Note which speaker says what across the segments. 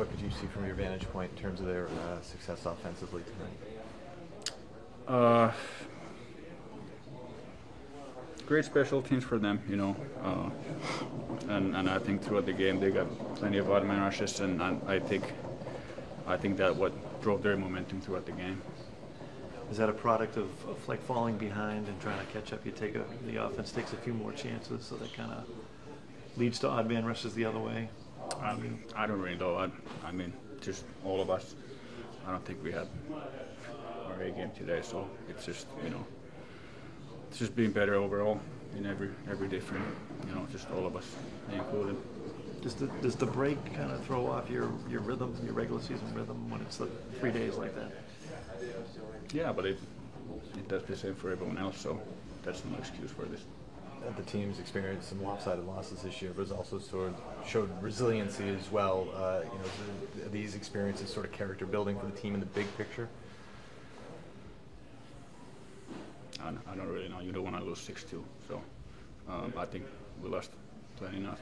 Speaker 1: what could you see from your vantage point in terms of their success offensively tonight?
Speaker 2: Great special teams for them, and I think throughout the game they got plenty of odd man rushes, and I think that what drove their momentum throughout the game.
Speaker 3: Is that a product of like falling behind and trying to catch up? The offense takes a few more chances, so that kind of leads to odd man rushes the other way.
Speaker 2: I don't really know. I mean, just all of us. I don't think we had our A game today, so it's just it's just being better overall in every different, just all of us, me included.
Speaker 3: Does the break kind of throw off your rhythm, your regular season rhythm, when it's the 3 days like that?
Speaker 2: Yeah, but it does the same for everyone else, so that's no excuse for this.
Speaker 1: The team's experienced some lopsided losses this year, but has also showed resiliency as well. These experiences sort of character building for the team in the big picture.
Speaker 2: I don't really know. You don't want to lose 6-2, so I think we lost plenty enough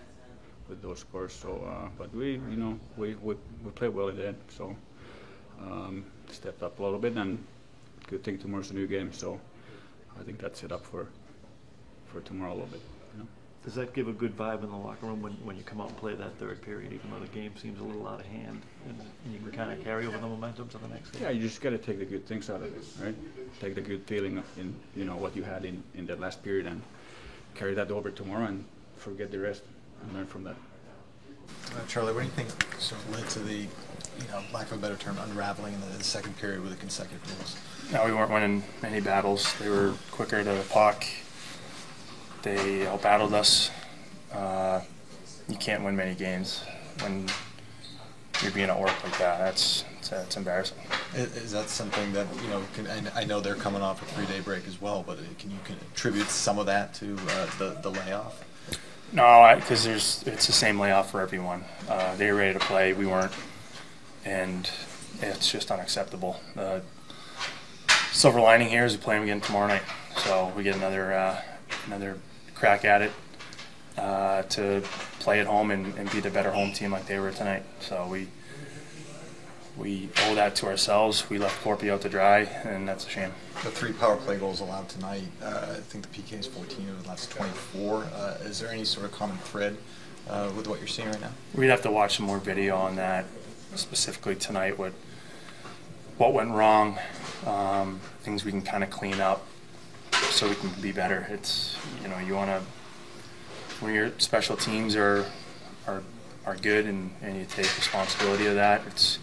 Speaker 2: with those scores. So, but we played well in the end. So stepped up a little bit, and good thing tomorrow's a new game. So I think that's set up for tomorrow a little bit.
Speaker 3: Does that give a good vibe in the locker room when you come out and play that third period, even though the game seems a little out of hand, and you can kind of carry over the momentum to the next game?
Speaker 2: Yeah, you just got to take the good things out of it, right? Take the good feeling in what you had in that last period and carry that over tomorrow and forget the rest and learn from that.
Speaker 4: Charlie, what do you think sort of led to the, lack of a better term, unraveling in the second period with the consecutive goals?
Speaker 5: No, we weren't winning any battles. They were quicker to the puck. They outbattled us. You can't win many games when you're being at work like that. It's embarrassing.
Speaker 4: Is that something that I know they're coming off a 3-day break as well, but can you attribute some of that to the layoff?
Speaker 5: No, because it's the same layoff for everyone. They were ready to play, we weren't, and it's just unacceptable. The silver lining here is we play them again tomorrow night, so we get another crack at it to play at home and be the better home team like they were tonight. So we owe that to ourselves. We left Corpy out to dry, and that's a shame.
Speaker 4: The 3 power play goals allowed tonight, I think the PK is 14 of the last 24. Is there any sort of common thread with what you're seeing right now?
Speaker 5: We'd have to watch some more video on that, specifically tonight, what went wrong, things we can kind of clean up so we can be better. It's, you want to, when your special teams are good and you take responsibility of that,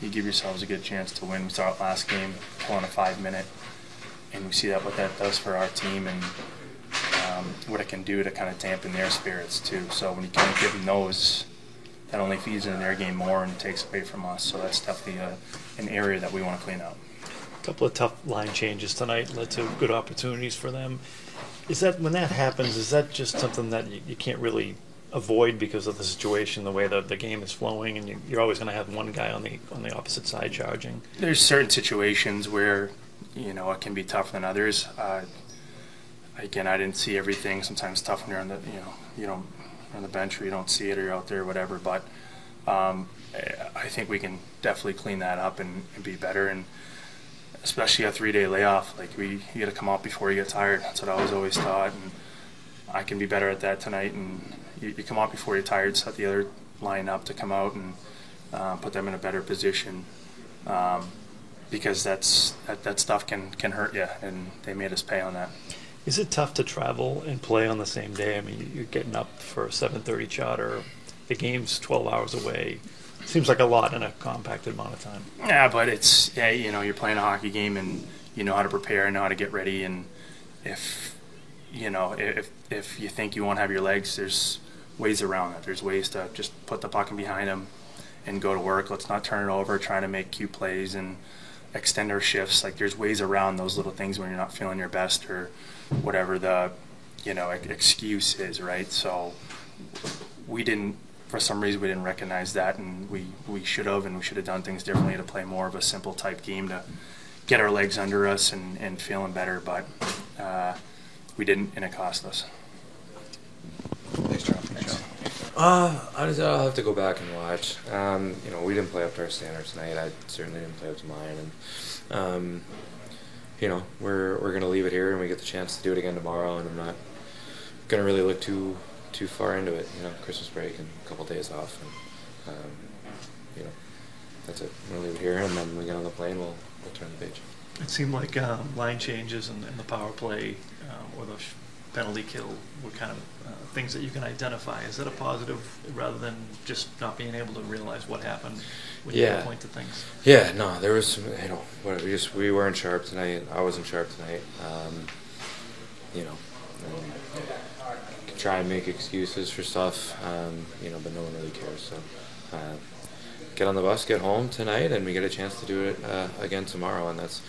Speaker 5: you give yourselves a good chance to win. We saw it last game, pulling a 5-minute, and we see what that does for our team and what it can do to kind of dampen their spirits too. So when you kind of give them those, that only feeds into their game more and takes away from us. So that's definitely an area that we want to clean up.
Speaker 3: A couple of tough line changes tonight led to good opportunities for them. When that happens, is that just something that you can't really avoid because of the situation, the way the game is flowing, and you're always going to have one guy on the opposite side charging?
Speaker 5: There's certain situations where it can be tougher than others. Again, I didn't see everything. Sometimes it's tough when you're on the bench or you don't see it or you're out there or whatever. But I think we can definitely clean that up and be better. And especially a 3-day layoff, you got to come out before you get tired. That's what I was always taught, and I can be better at that tonight. And you come out before you're tired, set the other line up to come out and put them in a better position, because that stuff can hurt you, and they made us pay on that.
Speaker 3: Is it tough to travel and play on the same day? I mean, you're getting up for a 7:30 charter. The game's 12 hours away. Seems like a lot in a compacted amount of time.
Speaker 5: Yeah, but you're playing a hockey game, and you know how to prepare and know how to get ready. And if you think you won't have your legs, there's ways around it. There's ways to just put the puck in behind them and go to work. Let's not turn it over, trying to make cute plays and extend our shifts. There's ways around those little things when you're not feeling your best or whatever the excuse is, right? So for some reason we didn't recognize that, and we should have, and we should have done things differently to play more of a simple type game to get our legs under us and feeling better, but we didn't, and it cost us.
Speaker 4: Thanks, Charlie. Thanks.
Speaker 6: Honestly, I'll have to go back and watch. We didn't play up to our standards tonight. I certainly didn't play up to mine, and we're gonna leave it here, and we get the chance to do it again tomorrow. And I'm not gonna really look too far into it. Christmas break and a couple days off, and that's it. We're gonna leave it here, and then we get on the plane. We'll turn the page.
Speaker 3: It seemed like line changes and the power play or the penalty kill were kind of things that you can identify. Is that a positive rather than just not being able to realize what happened when you point to things?
Speaker 6: Yeah, no, there was some, we weren't sharp tonight. I wasn't sharp tonight. You can try and make excuses for stuff, but no one really cares. So get on the bus, get home tonight, and we get a chance to do it again tomorrow, and that's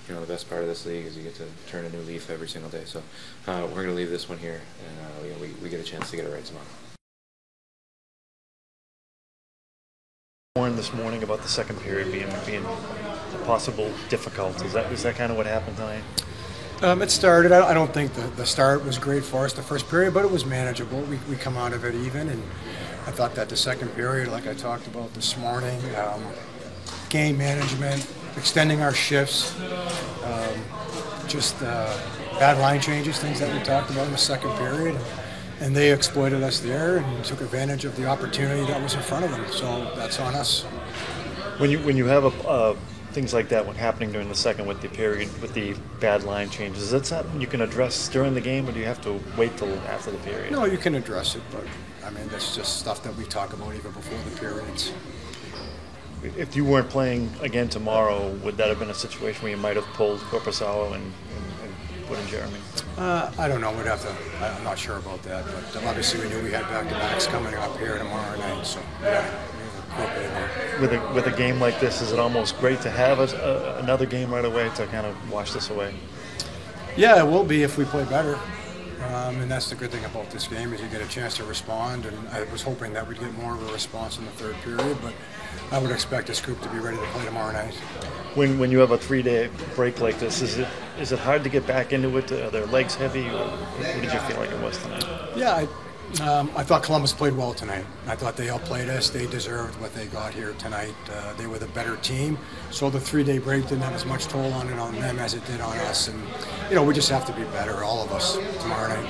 Speaker 6: the best part of this league is you get to turn a new leaf every single day. So we're going to leave this one here, and we get a chance to get it right tomorrow.
Speaker 3: Warned this morning about the second period being a possible difficult. Is that kind of what happened tonight?
Speaker 7: It started. I don't think the start was great for us the first period, but it was manageable. We come out of it even, and I thought that the second period, like I talked about this morning, game management, extending our shifts, bad line changes, things that we talked about in the second period, and they exploited us there and took advantage of the opportunity that was in front of them. So that's on us.
Speaker 3: When you have things like that when happening during the second with the bad line changes, is that something you can address during the game, or do you have to wait till after the period?
Speaker 7: No, you can address it, but that's just stuff that we talk about even before the periods.
Speaker 3: If you weren't playing again tomorrow, would that have been a situation where you might have pulled Korpisalo and put in Jeremy?
Speaker 7: I don't know. I'm not sure about that, but obviously we knew we had back-to-backs coming up here tomorrow night, so
Speaker 3: With a game like this, is it almost great to have another game right away to kind of wash this away?
Speaker 7: Yeah, it will be if we play better. And that's the good thing about this game is you get a chance to respond, and I was hoping that we'd get more of a response in the third period, but I would expect this group to be ready to play tomorrow night.
Speaker 3: When you have a 3-day break like this, is it hard to get back into it? Are their legs heavy, or what did you feel like it was tonight?
Speaker 7: Yeah, I thought Columbus played well tonight. I thought they outplayed us. They deserved what they got here tonight. They were the better team, so the 3-day break didn't have as much toll on them as it did on us. And we just have to be better, all of us, tomorrow night.